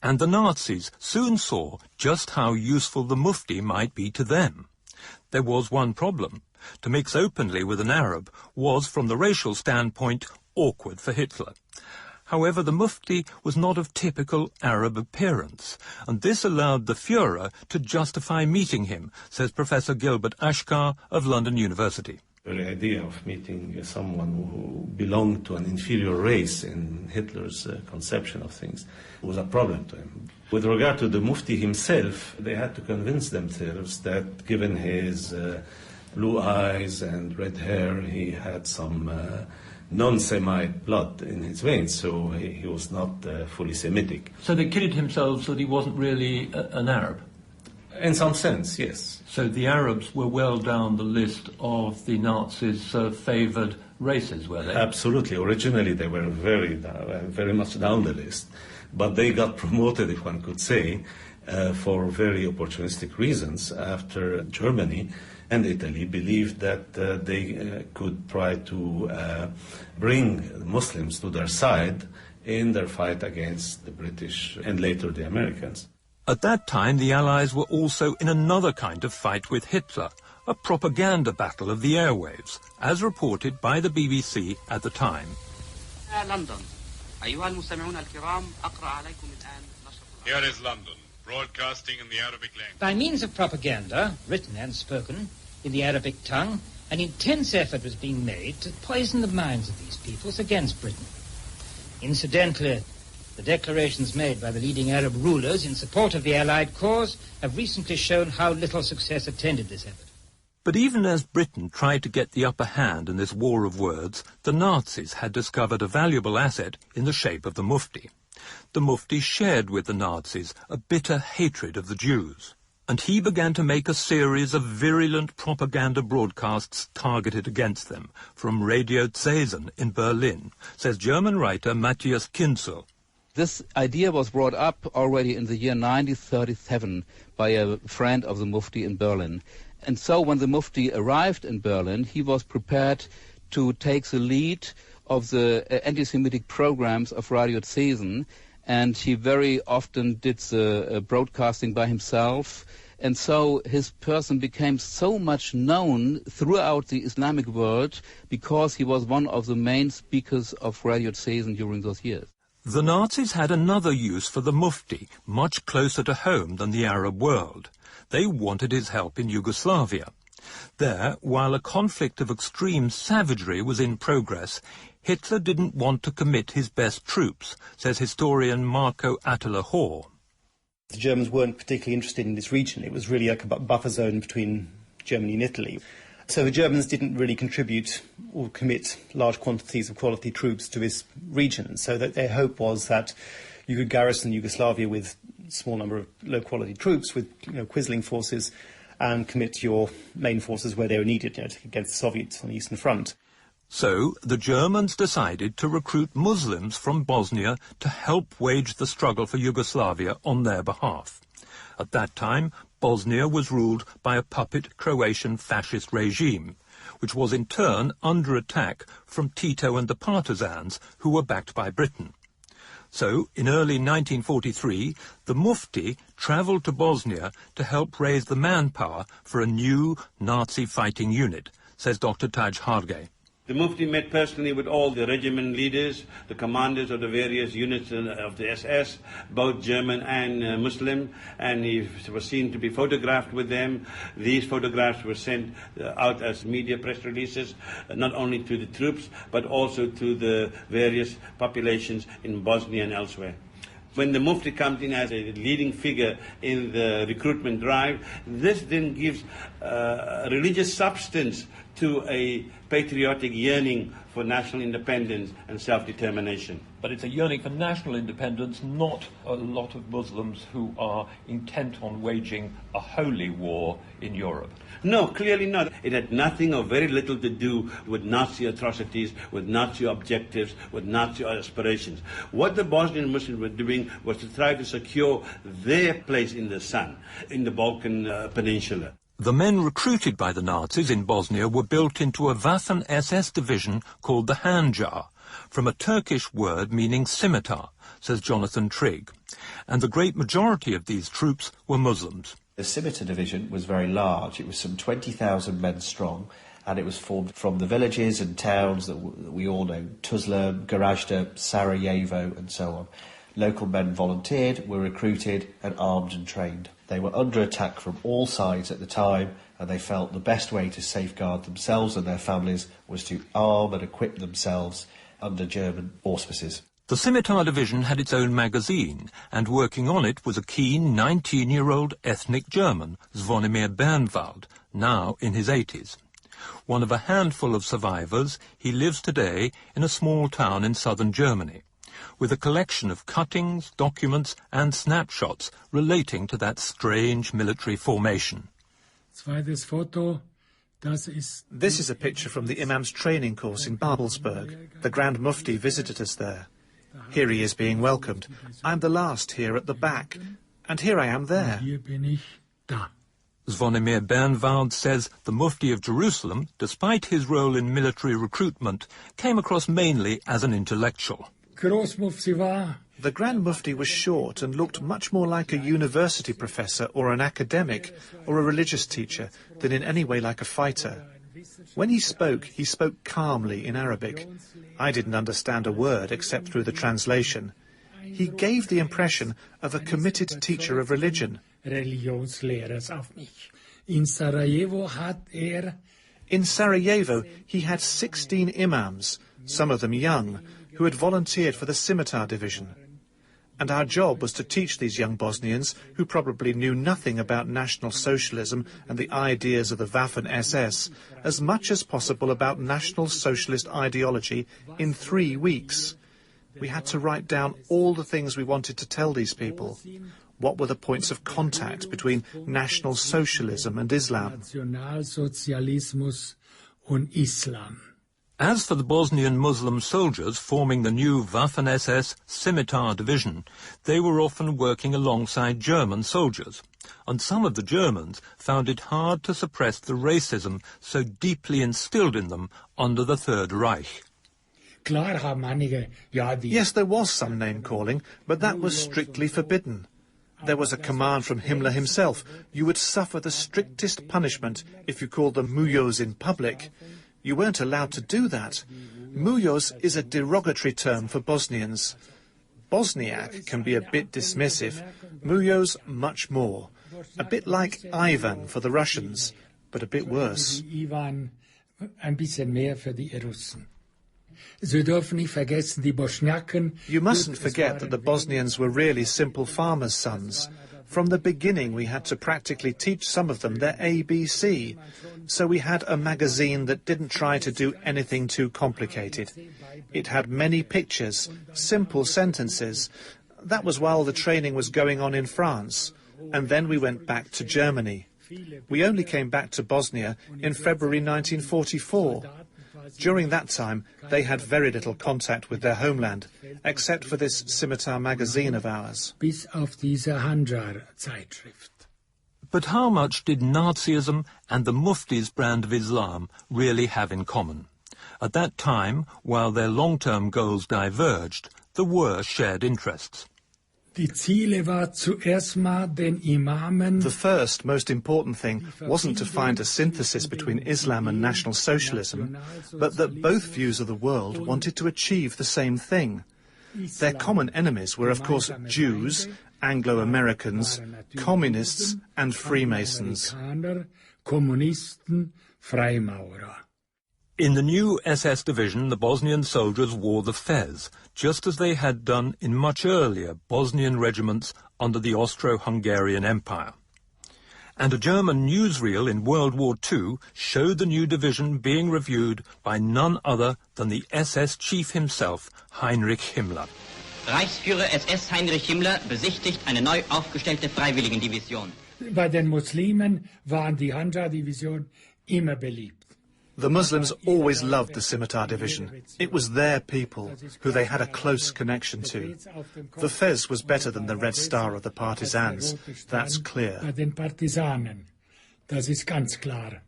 And the Nazis soon saw just how useful the Mufti might be to them. There was one problem. To mix openly with an Arab was, from the racial standpoint, awkward for Hitler. However, the Mufti was not of typical Arab appearance, and this allowed the Fuhrer to justify meeting him, says Professor Gilbert Ashkar of London University. The very idea of meeting someone who belonged to an inferior race in Hitler's conception of things was a problem to him. With regard to the Mufti himself, they had to convince themselves that given his blue eyes and red hair, he had some non-Semite blood in his veins, so he was not fully Semitic. So they kidded themselves that he wasn't really an Arab? In some sense, yes. So the Arabs were well down the list of the Nazis' favoured races, were they? Absolutely. Originally they were very much down the list, but they got promoted, if one could say, for very opportunistic reasons after Germany and Italy believed that they could try to bring Muslims to their side in their fight against the British and later the Americans. At that time, the Allies were also in another kind of fight with Hitler, a propaganda battle of the airwaves, as reported by the BBC at the time. Here is London, broadcasting in the Arabic language. By means of propaganda, written and spoken, in the Arabic tongue, an intense effort was being made to poison the minds of these peoples against Britain. Incidentally, the declarations made by the leading Arab rulers in support of the Allied cause have recently shown how little success attended this effort. But even as Britain tried to get the upper hand in this war of words, the Nazis had discovered a valuable asset in the shape of the Mufti. The Mufti shared with the Nazis a bitter hatred of the Jews, and he began to make a series of virulent propaganda broadcasts targeted against them from Radio Zesen in Berlin, says German writer Matthias Kinzel. This idea was brought up already in the year 1937 by a friend of the Mufti in Berlin. And so when the Mufti arrived in Berlin, he was prepared to take the lead of the anti-Semitic programs of Radio Zesen, and he very often did the broadcasting by himself. And so his person became so much known throughout the Islamic world because he was one of the main speakers of Radio Zesen during those years. The Nazis had another use for the Mufti, much closer to home than the Arab world. They wanted his help in Yugoslavia. There, while a conflict of extreme savagery was in progress, Hitler didn't want to commit his best troops, says historian Marco Attila-Hor. The Germans weren't particularly interested in this region. It was really like a buffer zone between Germany and Italy. So the Germans didn't really contribute or commit large quantities of quality troops to this region, so that their hope was that you could garrison Yugoslavia with a small number of low-quality troops, with Quisling forces, and commit your main forces where they were needed, against the Soviets on the Eastern Front. So the Germans decided to recruit Muslims from Bosnia to help wage the struggle for Yugoslavia on their behalf. At that time, Bosnia was ruled by a puppet Croatian fascist regime, which was in turn under attack from Tito and the partisans, who were backed by Britain. So, in early 1943, the Mufti travelled to Bosnia to help raise the manpower for a new Nazi fighting unit, says Dr. Taj Hargey. The Mufti met personally with all the regiment leaders, the commanders of the various units of the SS, both German and Muslim, and he was seen to be photographed with them. These photographs were sent out as media press releases, not only to the troops, but also to the various populations in Bosnia and elsewhere. When the Mufti comes in as a leading figure in the recruitment drive, this then gives religious substance to a patriotic yearning for national independence and self-determination. But it's a yearning for national independence, not a lot of Muslims who are intent on waging a holy war in Europe. No, clearly not. It had nothing or very little to do with Nazi atrocities, with Nazi objectives, with Nazi aspirations. What the Bosnian Muslims were doing was to try to secure their place in the sun, in the Balkan Peninsula. The men recruited by the Nazis in Bosnia were built into a Waffen-SS division called the Handjar, from a Turkish word meaning scimitar, says Jonathan Trigg, and the great majority of these troops were Muslims. The scimitar division was very large. It was some 20,000 men strong, and it was formed from the villages and towns that we all know, Tuzla, Gorazda, Sarajevo, and so on. Local men volunteered, were recruited and armed and trained. They were under attack from all sides at the time, and they felt the best way to safeguard themselves and their families was to arm and equip themselves under German auspices. The Scimitar Division had its own magazine, and working on it was a keen 19-year-old ethnic German, Zvonimir Bernwald, now in his 80s. One of a handful of survivors, he lives today in a small town in southern Germany, with a collection of cuttings, documents and snapshots relating to that strange military formation. This is a picture from the Imam's training course in Babelsberg. The Grand Mufti visited us there. Here he is being welcomed. I'm the last here at the back, and here I am there. Zvonimir Bernwald says the Mufti of Jerusalem, despite his role in military recruitment, came across mainly as an intellectual. The Grand Mufti was short and looked much more like a university professor or an academic or a religious teacher than in any way like a fighter. When he spoke calmly in Arabic. I didn't understand a word except through the translation. He gave the impression of a committed teacher of religion. In Sarajevo, he had 16 imams, some of them young, who had volunteered for the Scimitar Division. And our job was to teach these young Bosnians, who probably knew nothing about National Socialism and the ideas of the Waffen-SS, as much as possible about National Socialist ideology in 3 weeks. We had to write down all the things we wanted to tell these people. What were the points of contact between National Socialism and Islam? As for the Bosnian Muslim soldiers forming the new Waffen-SS Scimitar Division, they were often working alongside German soldiers, and some of the Germans found it hard to suppress the racism so deeply instilled in them under the Third Reich. Yes, there was some name-calling, but that was strictly forbidden. There was a command from Himmler himself. You would suffer the strictest punishment if you called them mujos in public. You weren't allowed to do that. Mujos is a derogatory term for Bosnians. Bosniak can be a bit dismissive, mujos much more. A bit like Ivan for the Russians, but a bit worse. You mustn't forget that the Bosnians were really simple farmers' sons. From the beginning, we had to practically teach some of them their ABC. So we had a magazine that didn't try to do anything too complicated. It had many pictures, simple sentences. That was while the training was going on in France. And then we went back to Germany. We only came back to Bosnia in February 1944. During that time, they had very little contact with their homeland, except for this Scimitar magazine of ours. But how much did Nazism and the Mufti's brand of Islam really have in common? At that time, while their long-term goals diverged, there were shared interests. The first, most important thing wasn't to find a synthesis between Islam and National Socialism, but that both views of the world wanted to achieve the same thing. Their common enemies were, of course, Jews, Anglo-Americans, Communists and Freemasons. In the new SS division, the Bosnian soldiers wore the fez, just as they had done in much earlier Bosnian regiments under the Austro-Hungarian Empire. And a German newsreel in World War II showed the new division being reviewed by none other than the SS chief himself, Heinrich Himmler. Reichsführer SS Heinrich Himmler besichtigt eine neu aufgestellte Freiwilligendivision. Bei den Muslimen waren die Handschar-Division immer beliebt. The Muslims always loved the Scimitar Division. It was their people, who they had a close connection to. The fez was better than the red star of the partisans. That's clear. Bei den Partisanen. Das ist ganz klar.